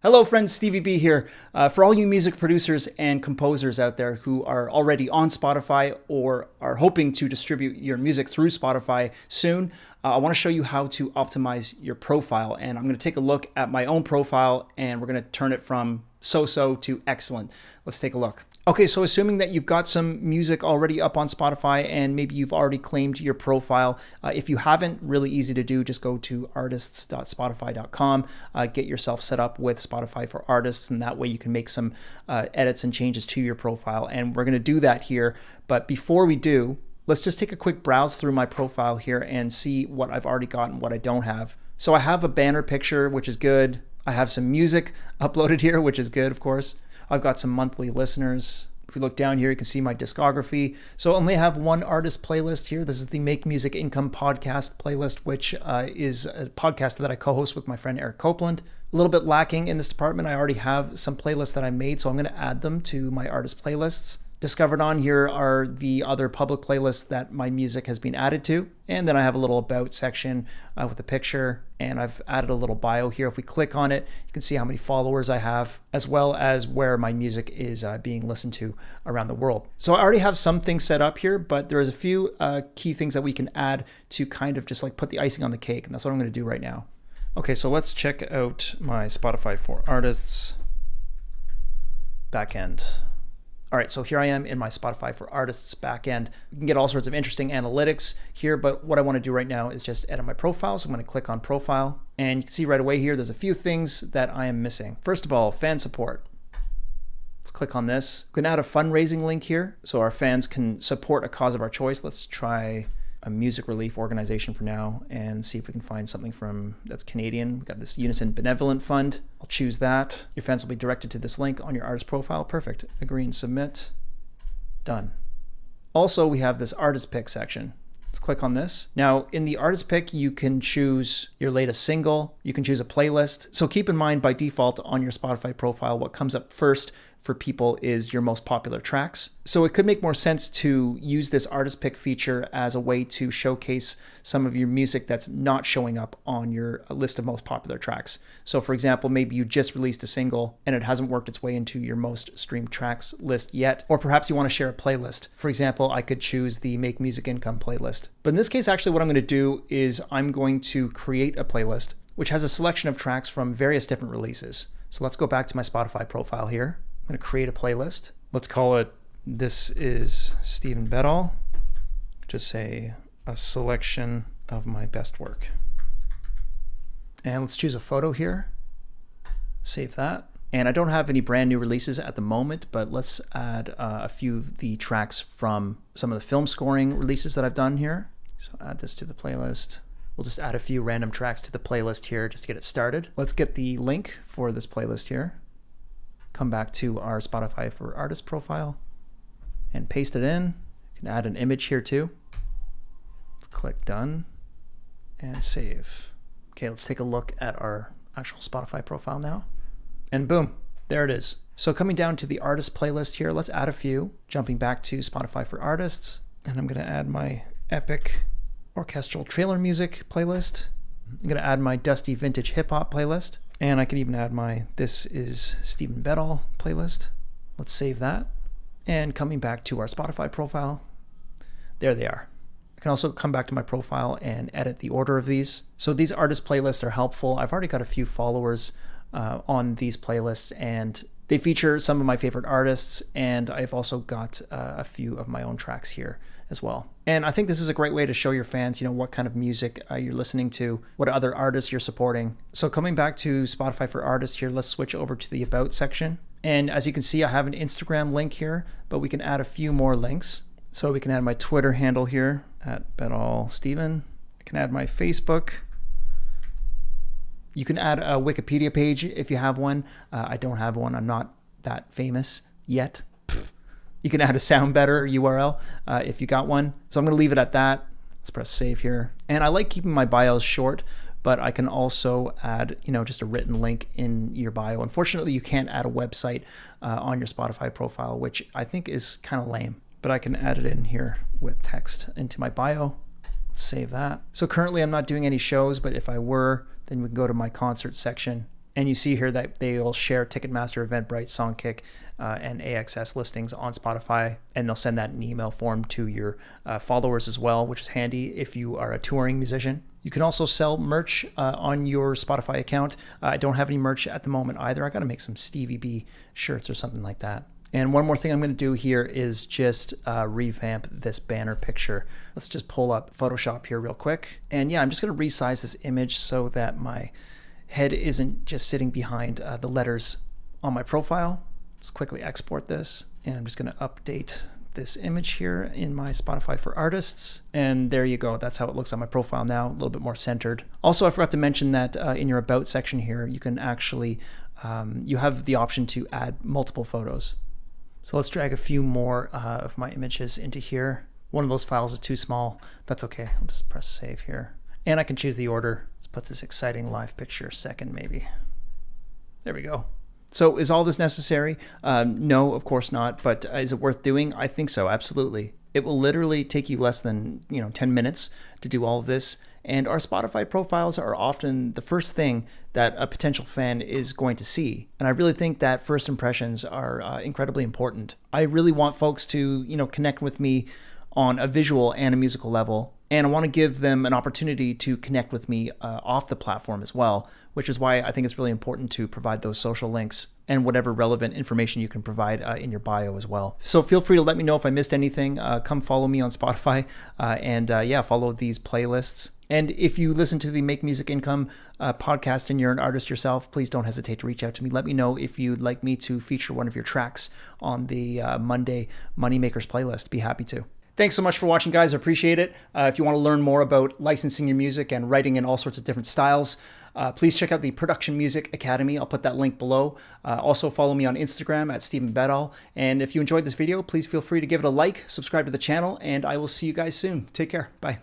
Hello friends, Stevie B here. For all you music producers and composers out there who are already on Spotify or are hoping to distribute your music through Spotify soon, I want to show you how to optimize your profile. And I'm going to take a look at my own profile and we're going to turn it from so-so to excellent. Let's take a look. Okay, so assuming that you've got some music already up on Spotify and maybe you've already claimed your profile, if you haven't, really easy to do, just go to artists.spotify.com, get yourself set up with Spotify for Artists, and that way you can make some edits and changes to your profile. And we're going to do that here. But before we do, let's just take a quick browse through my profile here and see what I've already got and what I don't have. So I have a banner picture, which is good. I have some music uploaded here, which is good, of course. I've got some monthly listeners. If we look down here, you can see my discography. So I only have one artist playlist here. This is the Make Music Income podcast playlist, which is a podcast that I co-host with my friend Eric Copeland. A little bit lacking in this department. I already have some playlists that I made, so I'm going to add them to my artist playlists. Discovered on here are the other public playlists that my music has been added to. And then I have a little about section with a picture, and I've added a little bio here. If we click on it, you can see how many followers I have, as well as where my music is being listened to around the world. So I already have some things set up here, but there's a few key things that we can add to kind of just like put the icing on the cake. And that's what I'm going to do right now. Okay, so let's check out my Spotify for Artists backend. All right, so here I am in my Spotify for Artists backend. You can get all sorts of interesting analytics here, but what I want to do right now is just edit my profile. So I'm going to click on Profile, and you can see right away here, there's a few things that I am missing. First of all, fan support. Let's click on this. We can add a fundraising link here so our fans can support a cause of our choice. Let's try a music relief organization for now and see if we can find something that's Canadian. We've got this Unison Benevolent Fund. I'll choose that. Your fans will be directed to this link on your artist profile. Perfect. Agree and submit. Done. Also, we have this artist pick section. Let's click on this. Now, in the artist pick, you can choose your latest single. You can choose a playlist. So keep in mind, by default on your Spotify profile, what comes up first for people is your most popular tracks. So it could make more sense to use this artist pick feature as a way to showcase some of your music that's not showing up on your list of most popular tracks. So for example, maybe you just released a single and it hasn't worked its way into your most streamed tracks list yet, or perhaps you want to share a playlist. For example, I could choose the Make Music Income playlist. But in this case, actually what I'm going to do is I'm going to create a playlist which has a selection of tracks from various different releases. So let's go back to my Spotify profile here. I'm going to create a playlist. Let's call it This is Stephen Bedall. Just say a selection of my best work. And let's choose a photo here. Save that. And I don't have any brand new releases at the moment, but let's add a few of the tracks from some of the film scoring releases that I've done here. So add this to the playlist. We'll just add a few random tracks to the playlist here just to get it started. Let's get the link for this playlist here. Come back to our Spotify for Artists profile and paste it in. You can add an image here too. Let's click done and save. Okay, let's take a look at our actual Spotify profile now. And boom, there it is. So coming down to the artist playlist here, let's add a few. Jumping back to Spotify for Artists, and I'm gonna add my epic orchestral trailer music playlist. I'm gonna add my dusty vintage hip hop playlist. And I can even add my This is Stephen Bedall playlist. Let's save that. And coming back to our Spotify profile, there they are. I can also come back to my profile and edit the order of these. So these artist playlists are helpful. I've already got a few followers on these playlists, and they feature some of my favorite artists, and I've also got a few of my own tracks here as well. And I think this is a great way to show your fans, what kind of music you're listening to, what other artists you're supporting. So coming back to Spotify for Artists here, let's switch over to the About section. And as you can see, I have an Instagram link here, but we can add a few more links. So we can add my Twitter handle here at BedallStephen. I can add my Facebook. You can add a Wikipedia page if you have one. I don't have one. I'm not that famous yet. You can add a SoundBetter URL if you got one. So I'm going to leave it at that. Let's press save here. And I like keeping my bios short, but I can also add, just a written link in your bio. Unfortunately, you can't add a website on your Spotify profile, which I think is kind of lame. But I can add it in here with text into my bio. Save that. So currently I'm not doing any shows, but if I were, then we can go to my concert section And you see here that they'll share Ticketmaster, Eventbrite, Songkick, and AXS listings on Spotify, and they'll send that in email form to your followers as well, which is handy if you are a touring musician. You can also sell merch on your Spotify account. I don't have any merch at the moment either. I got to make some Stevie B shirts or something like that. And one more thing I'm going to do here is just revamp this banner picture. Let's just pull up Photoshop here real quick. And yeah, I'm just going to resize this image so that my head isn't just sitting behind the letters on my profile. Let's quickly export this. And I'm just going to update this image here in my Spotify for Artists. And there you go. That's how it looks on my profile now, a little bit more centered. Also, I forgot to mention that in your About section here, you can actually, you have the option to add multiple photos. So let's drag a few more of my images into here. One of those files is too small. That's okay. I'll just press save here. And I can choose the order. Let's put this exciting live picture second, maybe. There we go. So is all this necessary? No, of course not. But is it worth doing? I think so, absolutely. It will literally take you less than 10 minutes to do all of this. And our Spotify profiles are often the first thing that a potential fan is going to see. And I really think that first impressions are incredibly important. I really want folks to, connect with me on a visual and a musical level. And I want to give them an opportunity to connect with me off the platform as well, which is why I think it's really important to provide those social links and whatever relevant information you can provide in your bio as well. So feel free to let me know if I missed anything. Come follow me on Spotify and follow these playlists. And if you listen to the Make Music Income podcast and you're an artist yourself, please don't hesitate to reach out to me. Let me know if you'd like me to feature one of your tracks on the Monday Moneymakers playlist. Be happy to. Thanks so much for watching, guys. I appreciate it. If you want to learn more about licensing your music and writing in all sorts of different styles, please check out the Production Music Academy. I'll put that link below. Also follow me on Instagram at Stephen Bedall. And if you enjoyed this video, please feel free to give it a like, subscribe to the channel, and I will see you guys soon. Take care. Bye.